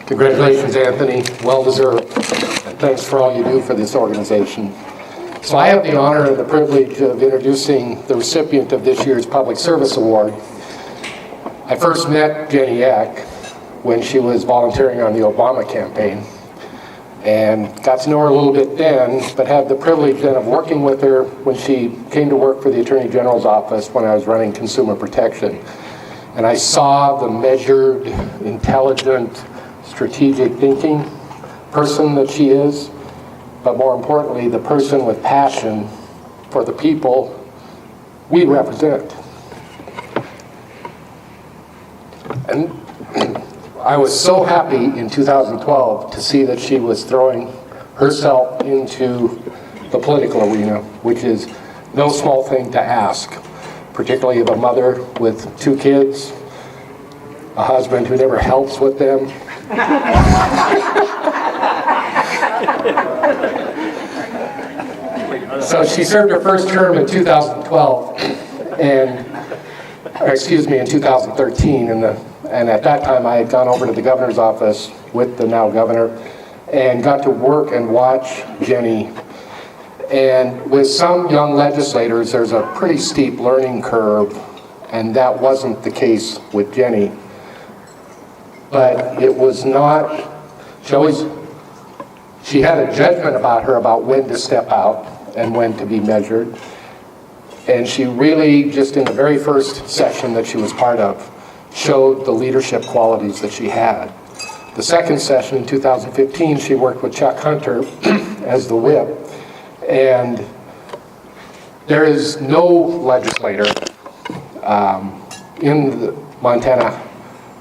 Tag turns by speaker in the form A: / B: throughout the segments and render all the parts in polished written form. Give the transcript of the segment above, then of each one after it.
A: Congratulations, Anthony. Well deserved. And thanks for all you do for this organization. So I have the honor and the privilege of introducing the recipient of this year's Public Service Award. I first met Jenny Eck when she was volunteering on the Obama campaign and got to know her a little bit then, but had the privilege then of working with her when she came to work for the Attorney General's office when I was running consumer protection. And I saw the measured, intelligent, strategic thinking person that she is, but more importantly, the person with passion for the people we represent. And I was so happy in 2012 to see that she was throwing herself into the political arena, which is no small thing to ask, particularly of a mother with 2 kids, a husband who never helps with them. So she served her first term in 2012, in 2013, and at that time I had gone over to the governor's office with the now governor and got to work and watch Jenny. And with some young legislators, there's a pretty steep learning curve, and that wasn't the case with Jenny. But it was not, she had a judgment about her about when to step out and when to be measured. And she really, just in the very first session that she was part of, showed the leadership qualities that she had. The second session in 2015, she worked with Chuck Hunter as the whip. And there is no legislator in the Montana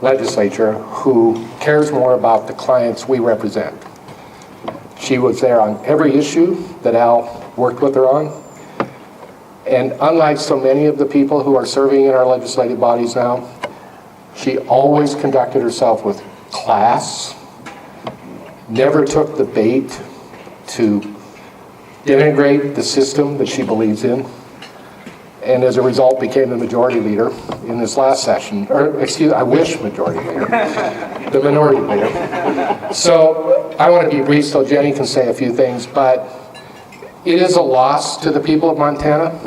A: legislature who cares more about the clients we represent. She was there on every issue that Al worked with her on. And unlike so many of the people who are serving in our legislative bodies now, she always conducted herself with class, never took the bait to denigrate the system that she believes in, and as a result became the majority leader in this last session, or I wish majority leader, the minority leader. So I want to be brief so Jenny can say a few things, but it is a loss to the people of Montana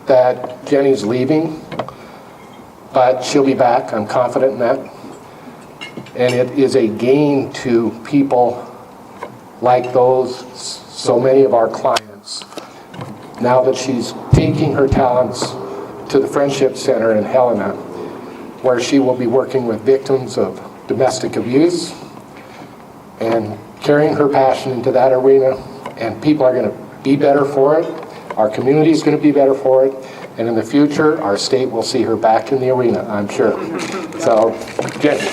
A: that Jenny's leaving, but she'll be back, I'm confident in that. And it is a gain to people like those, so many of our clients, now that she's taking her talents to the Friendship Center in Helena, where she will be working with victims of domestic abuse and carrying her passion into that arena, and people are going to be better for it. Our community is going to be better for it, and in the future, our state will see her back in the arena, I'm sure. So, Jenny.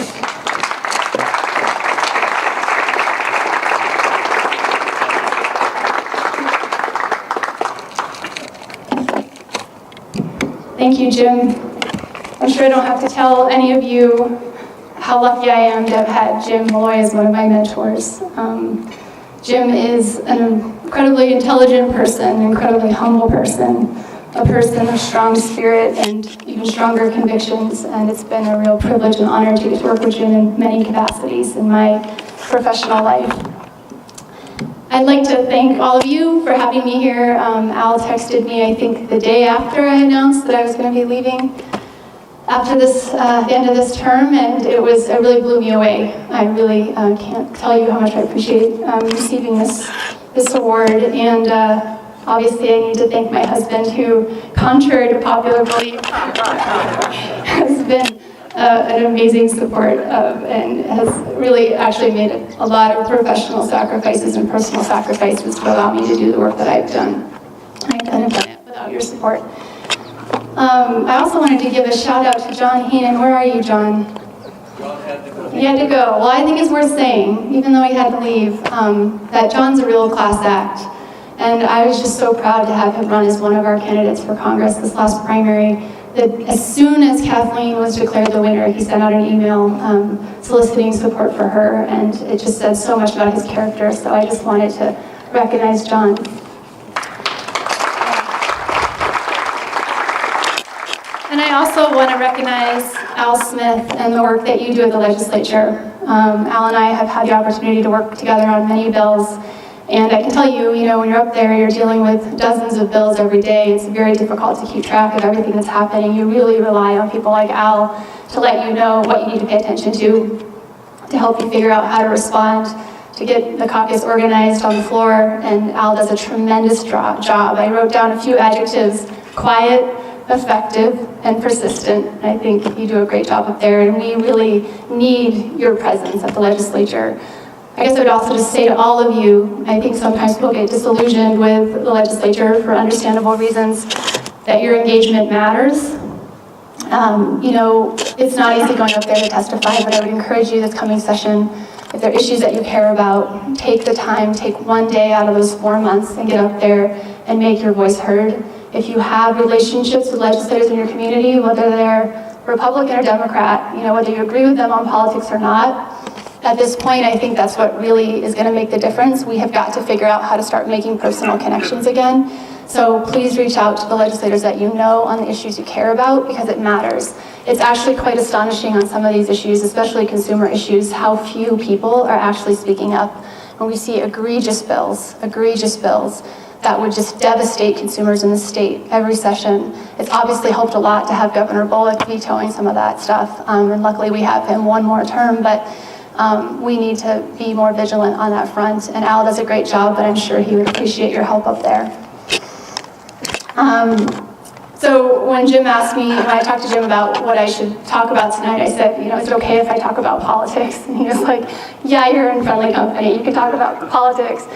B: Thank you, Jim. I'm sure I don't have to tell any of you how lucky I am to have had Jim Malloy as one of my mentors. Jim is an incredibly intelligent person, an incredibly humble person, a person of strong spirit and even stronger convictions, and it's been a real privilege and honor to get to work with Jim in many capacities in my professional life. I'd like to thank all of you for having me here. Al texted me, I think, the day after I announced that I was going to be leaving after this, the end of this term, and it really blew me away. I really can't tell you how much I appreciate receiving this award, and obviously I need to thank my husband, who, contrary to popular belief, has been an amazing support and has really actually made a lot of professional sacrifices and personal sacrifices to allow me to do the work that I've done. I couldn't have done it without your support. I also wanted to give a shout out to John Heenan. Where are you, John?
C: John had to go.
B: He had to go. Well, I think it's worth saying, even though he had to leave, that John's a real class act. And I was just so proud to have him run as one of our candidates for Congress this last primary. That as soon as Kathleen was declared the winner, he sent out an email soliciting support for her, and it just said so much about his character, so I just wanted to recognize John. And I also want to recognize Al Smith and the work that you do at the legislature. Al and I have had the opportunity to work together on many bills, and I can tell you, when you're up there, you're dealing with dozens of bills every day. It's very difficult to keep track of everything that's happening. You really rely on people like Al to let you know what you need to pay attention to help you figure out how to respond, to get the caucus organized on the floor, and Al does a tremendous job. I wrote down a few adjectives: quiet, effective, and persistent. I think you do a great job up there, and we really need your presence at the legislature. I guess I would also just say to all of you, I think sometimes people get disillusioned with the legislature for understandable reasons, that your engagement matters. It's not easy going up there to testify, but I would encourage you this coming session, if there are issues that you care about, take the time, take one day out of those 4 months and get up there and make your voice heard. If you have relationships with legislators in your community, whether they're Republican or Democrat, whether you agree with them on politics or not, at this point, I think that's what really is going to make the difference. We have got to figure out how to start making personal connections again. So please reach out to the legislators that you know on the issues you care about, because it matters. It's actually quite astonishing on some of these issues, especially consumer issues, how few people are actually speaking up. When we see egregious bills that would just devastate consumers in the state every session. It's obviously helped a lot to have Governor Bullock vetoing some of that stuff, and luckily we have him one more term, but we need to be more vigilant on that front. And Al does a great job, but I'm sure he would appreciate your help up there. So when Jim asked me, when I talked to Jim about what I should talk about tonight, I said, is it okay if I talk about politics? And he was like, yeah, you're in friendly company, you can talk about politics.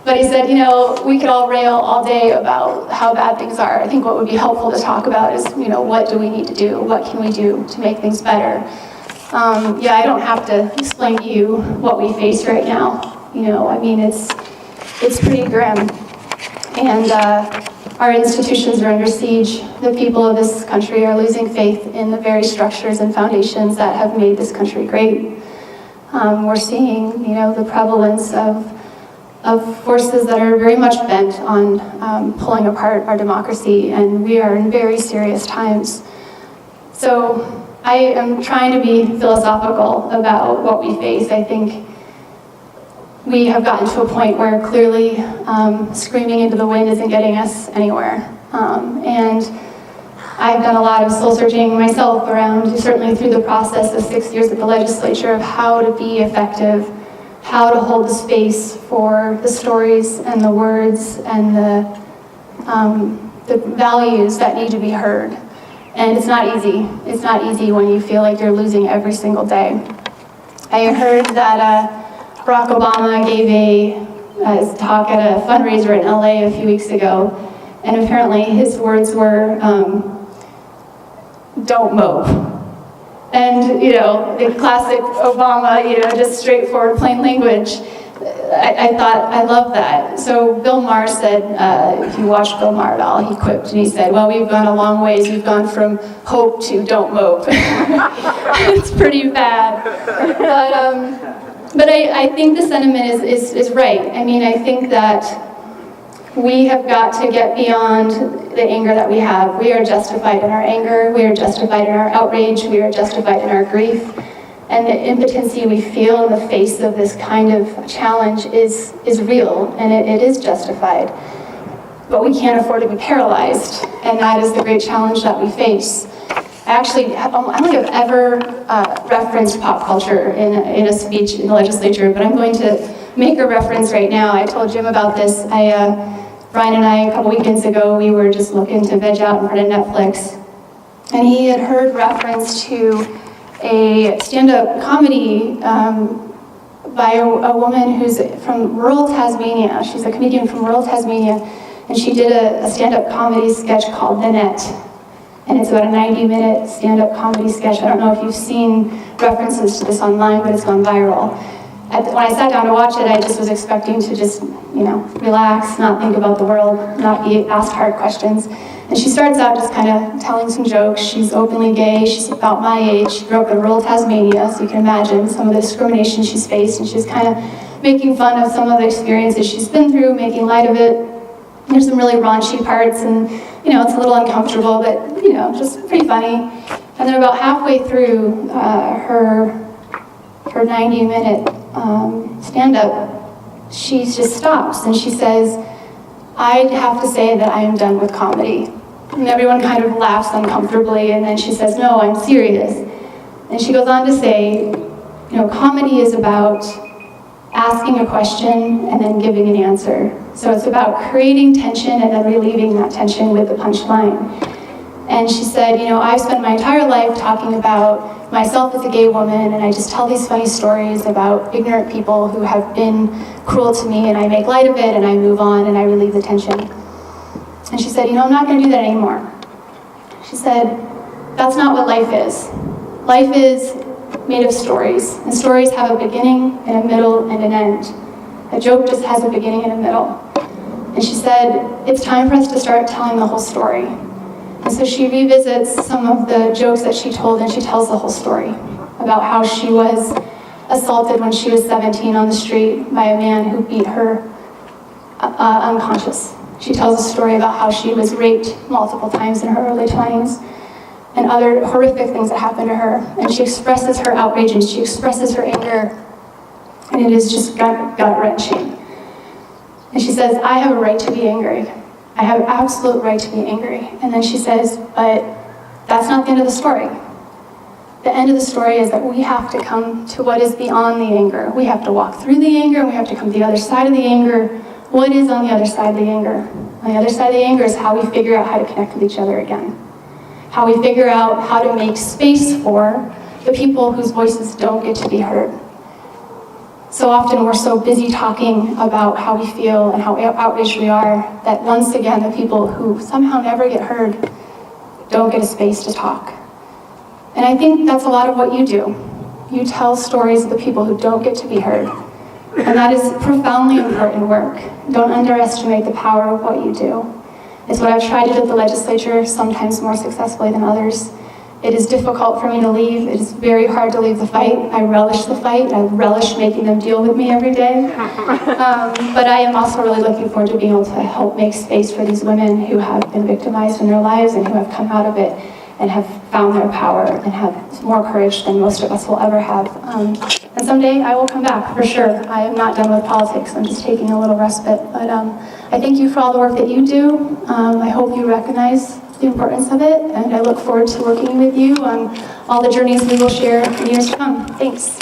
B: But he said, we could all rail all day about how bad things are. I think what would be helpful to talk about is, what do we need to do? What can we do to make things better? I don't have to explain to you what we face right now. It's pretty grim. And our institutions are under siege. The people of this country are losing faith in the very structures and foundations that have made this country great. We're seeing, the prevalence of forces that are very much bent on pulling apart our democracy, and we are in very serious times. So I am trying to be philosophical about what we face. I think we have gotten to a point where clearly screaming into the wind isn't getting us anywhere. And I've done a lot of soul searching myself around, certainly through the process of 6 years at the legislature, of how to be effective, how to hold the space for the stories and the words and the values that need to be heard. And it's not easy. It's not easy when you feel like you're losing every single day. I heard that Barack Obama gave a talk at a fundraiser in LA a few weeks ago, and apparently his words were, don't mope. And, the classic Obama, just straightforward, plain language. I thought, I love that. So Bill Maher said, if you watch Bill Maher at all, he quipped and he said, well, we've gone a long ways. We've gone from hope to don't mope. It's pretty bad. But I think the sentiment is right. I think that we have got to get beyond the anger that we have. We are justified in our anger. We are justified in our outrage. We are justified in our grief. And the impotency we feel in the face of this kind of challenge is real, and it is justified. But we can't afford to be paralyzed, and that is the great challenge that we face. I don't think I've ever referenced pop culture in a speech in the legislature, but I'm going to make a reference right now. I told Jim about this. Brian and I, a couple weekends ago, we were just looking to veg out in front of Netflix, and he had heard reference to a stand-up comedy by a woman who's from rural Tasmania. She's a comedian from rural Tasmania, and she did a stand-up comedy sketch called The Net. And it's about a 90-minute stand-up comedy sketch. I don't know if you've seen references to this online, but it's gone viral. When I sat down to watch it, I just was expecting to just, relax, not think about the world, not be asked hard questions. And she starts out just kind of telling some jokes. She's openly gay. She's about my age. She grew up in rural Tasmania, so you can imagine some of the discrimination she's faced. And she's kind of making fun of some of the experiences she's been through, making light of it. There's some really raunchy parts, and it's a little uncomfortable, but just pretty funny. And then about halfway through her 90-minute stand-up, she just stops and she says, "I have to say that I am done with comedy." And everyone kind of laughs uncomfortably, and then she says, "No, I'm serious." And she goes on to say, comedy is about asking a question and then giving an answer. So it's about creating tension and then relieving that tension with the punchline. And she said, I've spent my entire life talking about myself as a gay woman, and I just tell these funny stories about ignorant people who have been cruel to me, and I make light of it, and I move on, and I relieve the tension. And she said, I'm not going to do that anymore. She said, that's not what life is. Life is made of stories, and stories have a beginning and a middle and an end. A joke just has a beginning and a middle. And she said, it's time for us to start telling the whole story. And so she revisits some of the jokes that she told, and she tells the whole story about how she was assaulted when she was 17 on the street by a man who beat her unconscious. She tells a story about how she was raped multiple times in her early 20s and other horrific things that happened to her. And she expresses her outrage and she expresses her anger, and it is just gut-wrenching. And she says, I have a right to be angry. I have absolute right to be angry. And then she says, but that's not the end of the story. The end of the story is that we have to come to what is beyond the anger. We have to walk through the anger, and we have to come to the other side of the anger. What is on the other side of the anger? On the other side of the anger is how we figure out how to connect with each other again. How we figure out how to make space for the people whose voices don't get to be heard. So often we're so busy talking about how we feel and how outraged we are that once again the people who somehow never get heard don't get a space to talk. And I think that's a lot of what you do. You tell stories of the people who don't get to be heard. And that is profoundly important work. Don't underestimate the power of what you do. It's what I've tried to do at the legislature, sometimes more successfully than others. It is difficult for me to leave. It is very hard to leave the fight. I relish the fight. I relish making them deal with me every day. But I am also really looking forward to being able to help make space for these women who have been victimized in their lives and who have come out of it and have found their power and have more courage than most of us will ever have. And someday I will come back, for sure. I am not done with politics. I'm just taking a little respite. But I thank you for all the work that you do. I hope you recognize the importance of it, and I look forward to working with you on all the journeys we will share in years to come. Thanks.